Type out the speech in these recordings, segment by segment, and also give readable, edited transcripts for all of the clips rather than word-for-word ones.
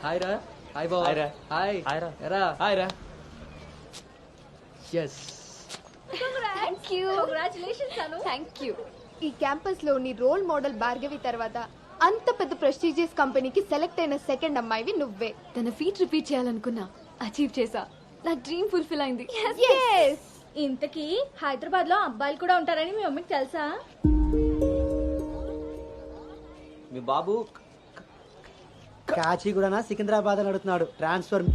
Hi రా. Hi బావ. Hi రా. హాయ్. హాయ్ రా. ఎరా. హాయ్ రా. yes thank you. ఈ క్యాంపస్ లో నీ రోల్ మోడల్ భార్గవి తర్వాత అంత పెద్ద ప్రెస్టీజియస్ కంపెనీకి సెలెక్ట్ అయిన సెకండ్ అమ్మాయివి నువ్వే. తన ఫీట్ రిపీట్ చేయాలనుకున్నా, అచీవ్ చేసా. నా డ్రీమ్ ఫుల్ఫిల్ అయింది. Yes. ఇంతకీ హైదరాబాద్ లో అబ్బాయిలు కూడా ఉంటారని మీ మమ్మీకి తెలుసా? మీ బాబు కాచిగూడనా సికింద్రాబాద్ అని అడుగుతున్నాడు. ట్రాన్స్ఫర్.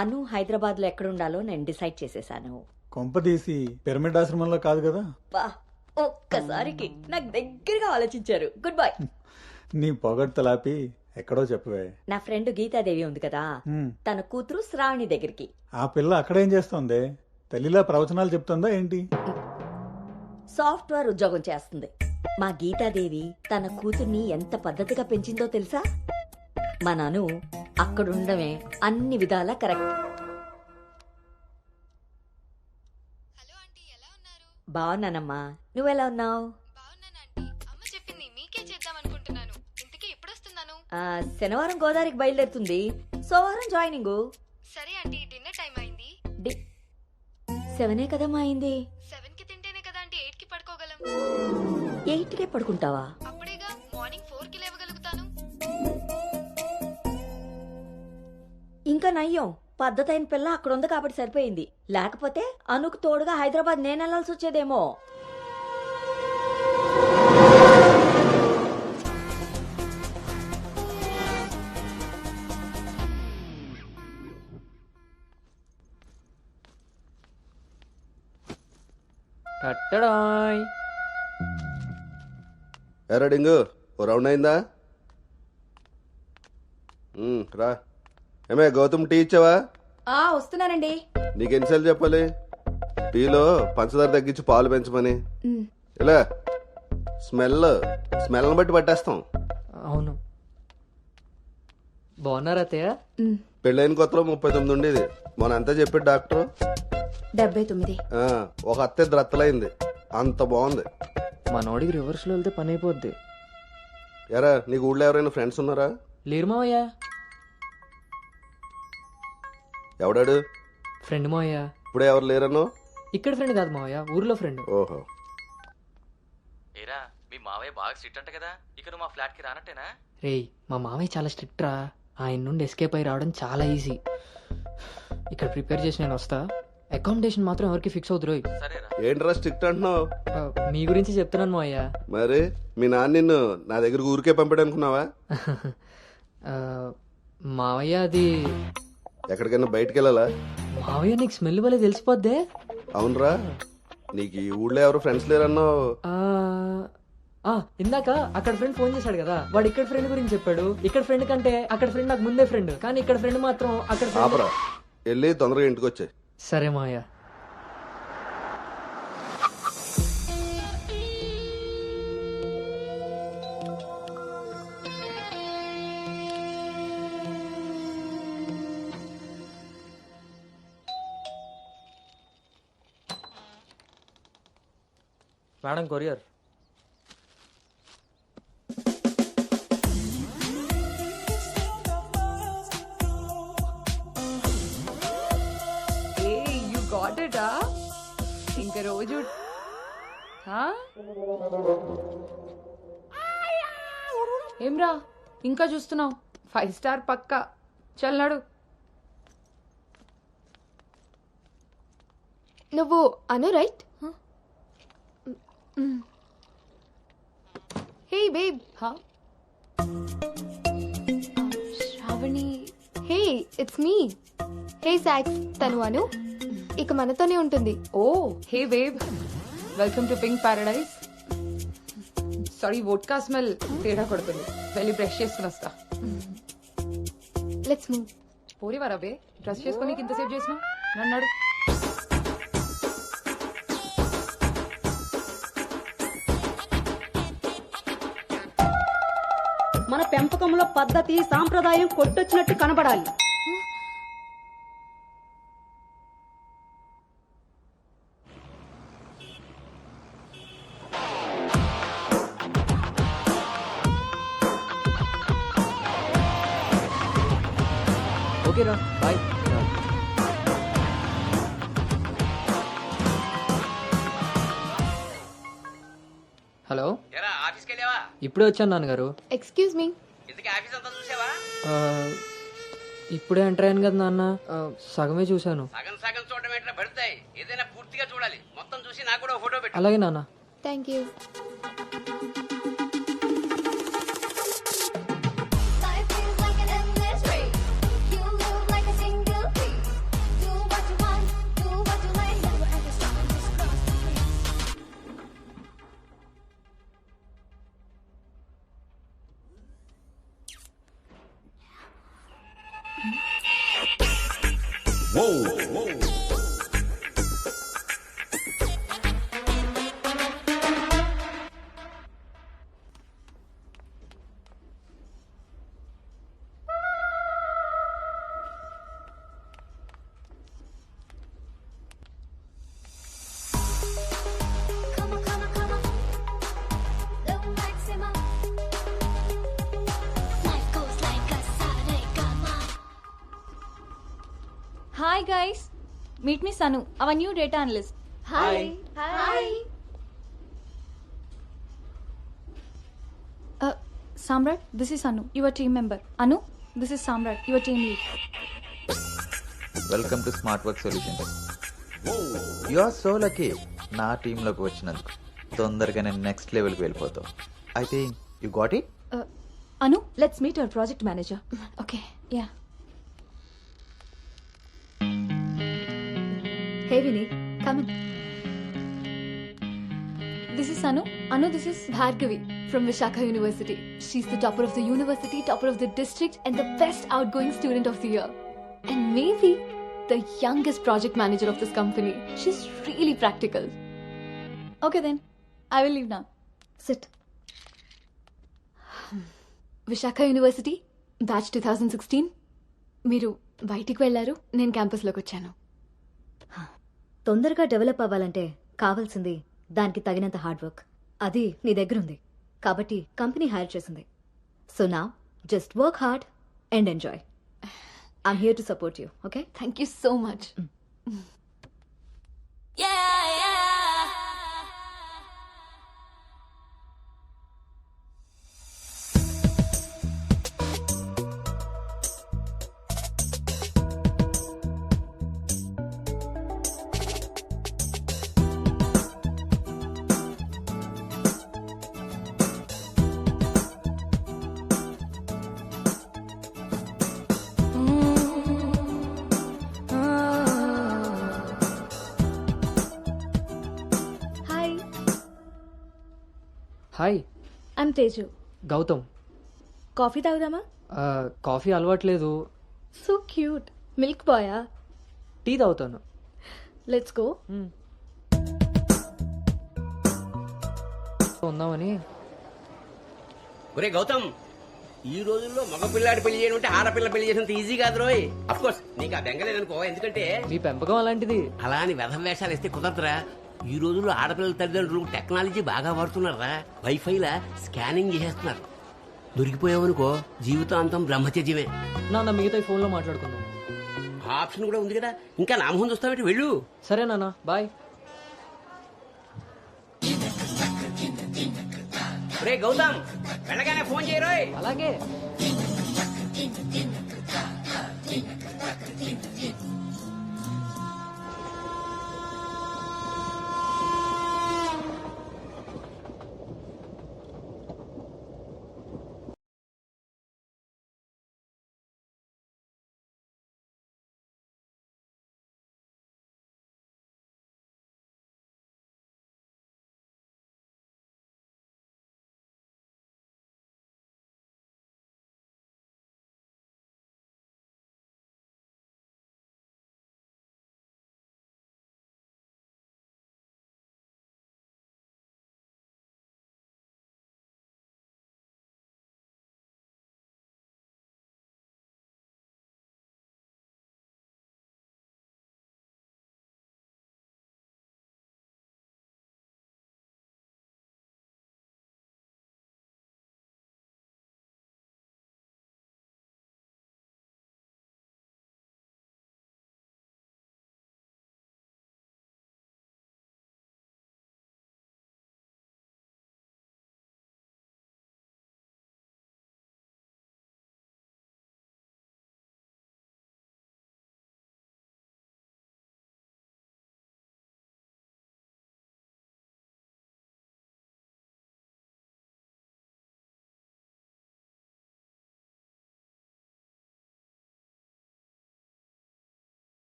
అను హైదరాబాద్ లో ఎక్కడుండాలో నేను డిసైడ్ చేసేసాను. కొంపదీసి పిరమిడ్ ఆశ్రమంలో కాదు కదా? బా, ఒక్కసారికి నాకు దగ్గరగా ఆలోచించారు. Good bye. నీ పొగడ్తలాపి ఎక్కడో చెప్పవే. నా ఫ్రెండ్ గీతాదేవి ఉంది కదా, తన కూతురు శ్రావణి దగ్గరికి. ఆ పిల్ల అక్కడేం చేస్తోంది? తల్లిలా ప్రవచనాలు చెప్తుందా ఏంటి? సాఫ్ట్వేర్ ఉద్యోగం చేస్తుంది. మా గీతాదేవి తన కూతుర్ని ఎంత పద్ధతిగా పెంచిందో తెలుసా? మా నాను అక్కడుండమే అన్ని విధాలా కరెక్ట్. బాగున్నానమ్మా, నువ్వెలా ఉన్నావు? శనివారం గోదావరికి బయలుదేరుతుంది, సోమవారం జాయినింగ్. సరే ఆంటీ, డిన్నర్ టైం అయింది. 7 కదమ్మా అయింది. 7 కి తింటేనే కదా ఆంటీ 8 కి పడుకోగలం. 8కే పడుకుంటావా? అప్పుడేగా మార్నింగ్ 4 కి లేవగలుగుతాను. ఇంకా నయ్యం, పద్ధతైన పిల్ల అక్కడ ఉంది కాబట్టి సరిపోయింది. లేకపోతే అనుకు తోడుగా హైదరాబాద్ నేను వెళ్లాల్సి వచ్చేదేమో. కట్టడాయ్. ఎరా డింగు, ఓ రౌండ్ అయిందా? రా. ఏమే గౌతమ్, టీ ఇచ్చావా? వస్తున్నానండి. నీకెన్నిసార్లు చెప్పాలి టీలో పంచదార తగ్గించి పాలు పెంచమని? ఇలా స్మెల్ని బట్టి పట్టేస్తాం. అవును. బాగున్నారా అత్తయ్య? పెళ్ళైన కొత్తలో 39 ఉండేది, మొన్న అంతా చెప్పాడు డాక్టర్. 79. ఒక అత్తే ద్రత్తలైంది, అంత బాగుంది. మనోడికి రివర్స్ లో వెళ్తే పని అయిపోద్ది. ఎరా, నీకు ఊళ్ళో ఎవరైనా ఫ్రెండ్స్ ఉన్నారా? లేరు మావయ్య. ఎవడాడు? ఫ్రెండ్ మావయ్య. ఇప్పుడే ఎవరు లేరన్నో? ఇక్కడ ఫ్రెండ్ కాదు మావయ్య, ఊర్లో ఫ్రెండ్. ఓహో. ఏరా, మీ మావయ్య బాగా స్ట్రిక్ట్ అంట కదా, ఇక నువ్వు మా ఫ్లాట్ కి రానట్టేనా? రేయ్, మా మావయ్య చాలా స్ట్రిక్ట్ రా. ఆయన నుండి ఎస్కేప్ అయి రావడం చాలా ఈజీ. ఇక్కడ ప్రిపేర్ చేసి నేను వస్తా. అకామిడేషన్ మాత్రం ఎవరికి ఫిక్స్ అవుతురు. సరేరా. ఏంట్రా స్ట్రిక్ట్ అంటున్నావు? మీ గురించి చెప్తున్నాను మావయ్య. మరి మీ నాన్న నిన్ను నా దగ్గరకు ఊరికే పంపాడనుకున్నావా? మావయ్య అది ఎక్కడికైనా బయటికి వెళ్ళాలా? మావయ్య నీకు స్మెల్ వల్ల తెలిసిపోద్దే. అవునరా, నీకు ఈ ఊళ్ళో ఎవరు ఫ్రెండ్స్ లేరన్నావు. ఇందాక అక్కడ ఫ్రెండ్ ఫోన్ చేశాడు కదా, వాడు ఇక్కడ ఫ్రెండ్ గురించి చెప్పాడు. ఇక్కడ ఫ్రెండ్ కంటే అక్కడ ఫ్రెండ్ నాకు ముందే ఫ్రెండ్, కానీ ఇక్కడ ఫ్రెండ్ మాత్రం అక్కడ ఆపరా, వెళ్ళి తొందరగా ఇంటికి వచ్చాయి. సరే మావయ్య. Madam, courier. ఇంకా రోజు ఏమ్రా ఇంకా చూస్తున్నావు? 5 స్టార్ పక్కా. చల్లాడు. నువ్వు Anu right? Hey babe. Shravani. Hey, it's me. Hey సాక్స్, తను అను, ఇక మనతోనే ఉంటుంది. Oh hey babe, welcome to pink paradise. Sorry, vodka smell తేడా కొడుతుంది. వెళ్ళి బ్రష్ చేసుకుని వస్తా. Let's move. పోరివారా బే డ్రెస్ చేసుకొని ఇంతసేపు చేసిన నన్నాడు. మన పెంపకంలో పద్ధతి సాంప్రదాయం కొట్టొచ్చినట్టు కనబడాలి. ఓకే రా బాయ్. హలో, ఆఫీస్కి వెళ్ళావా? ఇప్పుడే వచ్చాను నాన్నగారు. Excuse me. ఇంతకీ ఆఫీస్ అంతా చూసావా? ఆ, ఇప్పుడే ఎంటర్ అయ్యాను కదా నాన్న, సగమే చూశాను. సగం సగం చూడడం ఏంటో పడతాయి. ఏదైనా పూర్తిగా చూడాలి. మొత్తం చూసి నాకు కూడా ఫోటో పెట్టు. అలాగే నాన్న. Thank you. Hi guys, meet me Sanu, our new data analyst. Hi. Hi. Samrat, this is Anu, your team member. Anu, this is Samrat, your team lead. Welcome to Smart Work Solutions. You are so lucky నా టీంలోకి వచ్చినందుకు. తొందరగా నేను next లెవెల్కి వెళ్ళిపోతావు. I think you got it. Anu, let's meet our project manager. okay, yeah. Hey Vini, come in. This is Anu. Anu, this is Bhargavi from Vishakha University. She's the topper of the university, topper of the district, and the best outgoing student of the year. And maybe the youngest project manager of this company. She's really practical. okay then. I will leave now. Sit. Vishakha University, batch 2016. మీరు బయటికి వెళ్ళారు, నేను క్యాంపస్లోకి వచ్చాను. తొందరగా develop అవ్వాలంటే కావాల్సింది దానికి తగినంత హార్డ్ వర్క్. అది నీ దగ్గర ఉంది కాబట్టి కంపెనీ హైర్ చేసింది. సో నా just work hard and enjoy. I'm here to support you. Okay, thank you so much. Hi, hi, I'm Teju. Gautham. Coffee తాగుదామా? కాఫీ అలవాట్లేదు, So cute. మిల్క్ బాయా? టీ తాగుతాను. Let's go. ఉందామని. ఒరే గౌతమ్, ఈ రోజుల్లో మగ పిల్లాడి పెళ్లి చేయడం అంటే ఆడపిల్ల పెళ్లి చేసినంత ఈజీ కాదు రోయ్. అఫ్ కోర్స్ నీకు ఆ బెంగలేదనుకో, ఎందుకంటే మీ పెంపకం అలాంటిది. అలా అని వ్యధ వేషాలు వేస్తే కుదరదురా. ఈ రోజుల్లో ఆడపిల్లల తల్లిదండ్రులు టెక్నాలజీ బాగా వాడుతున్నారా. వైఫైలా స్కానింగ్ చేసేస్తున్నారు. దొరికిపోయావనుకో జీవితాంతం బ్రహ్మచర్యమే. నాన్న, మిగతా ఈ ఫోన్లో మాట్లాడుకుందాం. ఆ ఆప్షన్ కూడా ఉంది కదా. ఇంకా నా మొహం చూస్తావేంటి, వెళ్ళు. సరే నాన్న, బాయ్. రే గౌతమ్, వెళ్ళగానే ఫోన్ చేయరోయ్. అలాగే.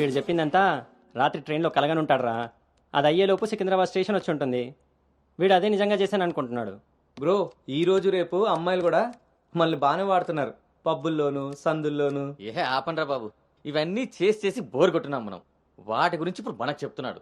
వీడు చెప్పిందంతా రాత్రి ట్రైన్లో కలగని ఉంటాడురా. అది అయ్యేలోపు సికింద్రాబాద్ స్టేషన్ వచ్చి ఉంటుంది. వీడు అదే నిజంగా చేశాను అనుకుంటున్నాడు. బ్రో ఈ రోజు రేపు అమ్మాయిలు కూడా మనల్ని బాగానే వాడుతున్నారు, పబ్బుల్లోను సందుల్లోను. ఏ ఆపండ్రా బాబు, ఇవన్నీ చేసి చేసి బోర్ కొట్టున్నాం మనం. వాటి గురించి ఇప్పుడు మనకు చెప్తున్నాడు.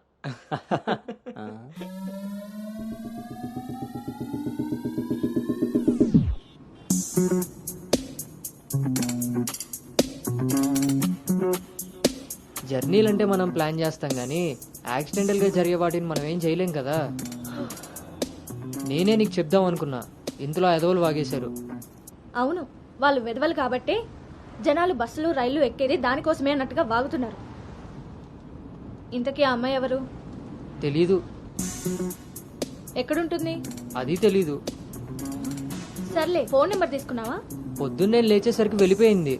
జర్నీలు అంటే మనం ప్లాన్ చేస్తాం కానీ యాక్సిడెంటల్గా జరిగే వాటిని మనం ఏం చేయలేం కదా. నేనే నీకు చెప్దాం అనుకున్నా, ఇంతలో ఎదవలు వాగేశారు. అవును, వాళ్ళు వెదవలు కాబట్టే జనాలు బస్సులు రైళ్లు ఎక్కేది దానికోసమే అన్నట్టుగా వాగుతున్నారు. ఇంతకీ ఆ అమ్మాయి ఎవరు? తెలీదు. ఎక్కడుంటుంది? అది తెలీదు. సర్లే, ఫోన్ నెంబర్ తీసుకున్నావా? పొద్దున్నే లేచేసరికి వెళ్ళిపోయింది.